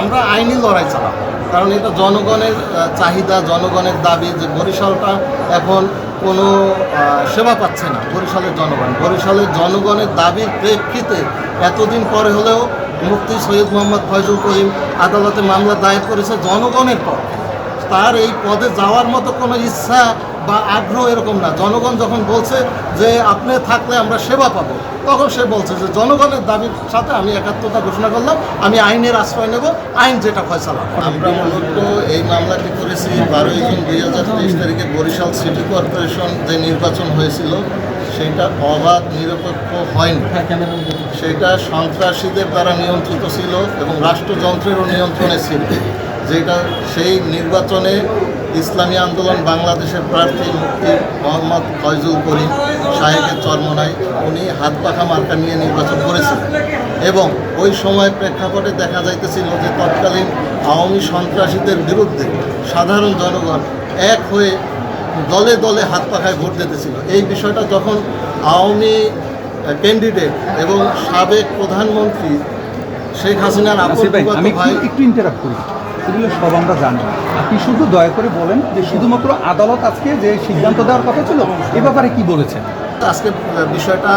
আমরা আইনি লড়াই চালাবো, কারণ এটা জনগণের চাহিদা, জনগণের দাবি যে বরিশালটা এখন কোনো সেবা পাচ্ছে না। বরিশালের জনগণের দাবির প্রেক্ষিতে এতদিন পরে হলেও মুফতি সৈয়দ মোহাম্মদ ফয়জুল করিম আদালতে মামলা দায়ের করেছে জনগণের পক্ষে। তার এই পদে যাওয়ার মতো কোনো ইচ্ছা বা আগ্রহ এরকম না। জনগণ যখন বলছে যে আপনি থাকলে আমরা সেবা পাবো, তখন সে বলছে যে জনগণের দাবির সাথে আমি একাত্মতা ঘোষণা করলাম, আমি আইনের আশ্রয় নেব, আইন যেটা ফয়সালা। আমরা মূলত এই মামলাটি করেছি 12 জুন 2023 তারিখে বরিশাল সিটি কর্পোরেশন যে নির্বাচন হয়েছিল সেটা অবাধ নিরপেক্ষ হয়নি। সেটা সন্ত্রাসীদের দ্বারা নিয়ন্ত্রিত ছিল এবং রাষ্ট্রযন্ত্রেরও নিয়ন্ত্রণে ছিল। যেটা সেই নির্বাচনে ইসলামী আন্দোলন বাংলাদেশের প্রার্থী মুফতি মোহাম্মদ ফয়জুল করিম সাহেবের চরমনায় উনি হাত পাখা মার্কা নিয়ে নির্বাচন করেছিলেন এবং ওই সময় প্রেক্ষাপটে দেখা যাইতেছিল যে তৎকালীন আওয়ামী সন্ত্রাসীদের বিরুদ্ধে সাধারণ জনগণ এক হয়ে দলে দলে হাত পাখায় ভোট দিতেছিল। এই বিষয়টা যখন আওয়ামী ক্যান্ডিডেট এবং সাবেক প্রধানমন্ত্রী শেখ হাসিনার ভাই একটু ইন্টারাপ্ট করি, এগুলো সব আমরা জানি। আপনি শুধু দয়া করে বলেন যে শুধুমাত্র আদালত আজকে যে সিদ্ধান্ত দেওয়ার কথা ছিল এ ব্যাপারে কি বলেছেন? আজকে বিষয়টা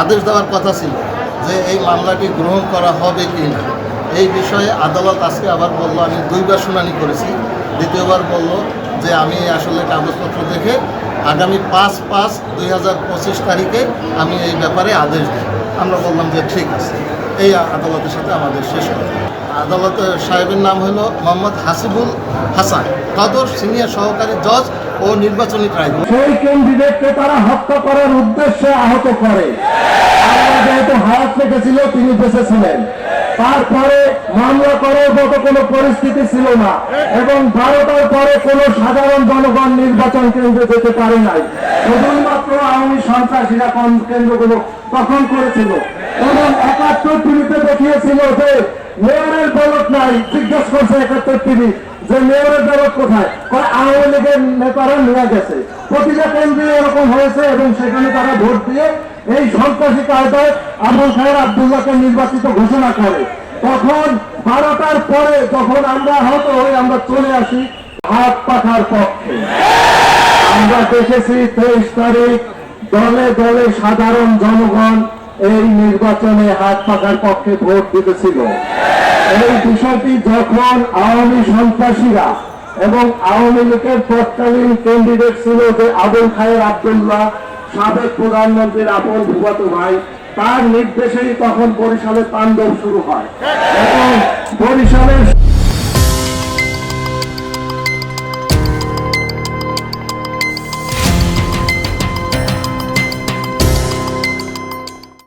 আদেশ দেওয়ার কথা ছিল যে এই মামলাটি গ্রহণ করা হবে কি না। এই বিষয়ে আদালত আজকে আবার বলল, আমি 2বার শুনানি করেছি, দ্বিতীয়বার বলল যে আমি আসলে কাগজপত্র দেখে আগামী 5/5/2025 তারিখে আমি এই ব্যাপারে আদেশ দিই। আমরা বললাম যে ঠিক আছে, এই আদালতের সাথে আমাদের শেষ কথা। আদালত সাহেবের নাম হলো মোহাম্মদ হাসিবুল হাসান, সদর সিনিয়র সহকারী জজ ও নির্বাচনী ট্রাইব্যুনাল। সেই ক্যান্ডিডেটকে তারা হত্যা করার উদ্দেশ্যে আহত করে। আমরা যেহেতু হায়াত রেখেছিল, তিনি বেঁচে ছিলেন। তারপরে মামলা করার মতো কোনো পরিস্থিতি ছিল না এবং 12টার পরে কোনো সাধারণ জনগণ নির্বাচন কেন্দ্রে যেতে পারে নাই। শুধুমাত্র আওয়ামী সন্ত্রাসীরা কেন্দ্রগুলো দখল করেছিল এবং 71 টিভিতে দেখিয়েছিল যে মেয়রের ব্যালট নাই। জিজ্ঞেস করছে 71 টিভি যে মেয়রের ব্যালট কোথায়, আওয়ামী লীগের নেতারা নিয়ে গেছে। প্রতিটা কেন্দ্রে এরকম হয়েছে এবং সেখানে তারা ভোট দিয়ে এই সন্ত্রাসী কায়দায় আবুল খায়ের আব্দুল্লাহকে নির্বাচিত ঘোষণা করে। তখন 12টার পরে যখন আমরা আহত হই, আমরা চলে আসি হাত পাখার পক্ষে। আমরা দেখেছি 23 তারিখ দলে দলে সাধারণ জনগণ এই নির্বাচনে হাত পাখার পক্ষে ভোট দিতেছিল। এই বিষয়টি যখন আওয়ামী সন্ত্রাসীরা এবং আওয়ামী লীগের তৎকালীন ক্যান্ডিডেট ছিল যে আবুল খায়ের আব্দুল্লাহ, সাবেক প্রধানমন্ত্রীর আপন ফুফাতো ভাই, তার নির্দেশেই তখন বরিশালে তাণ্ডব শুরু হয় এবং বরিশালের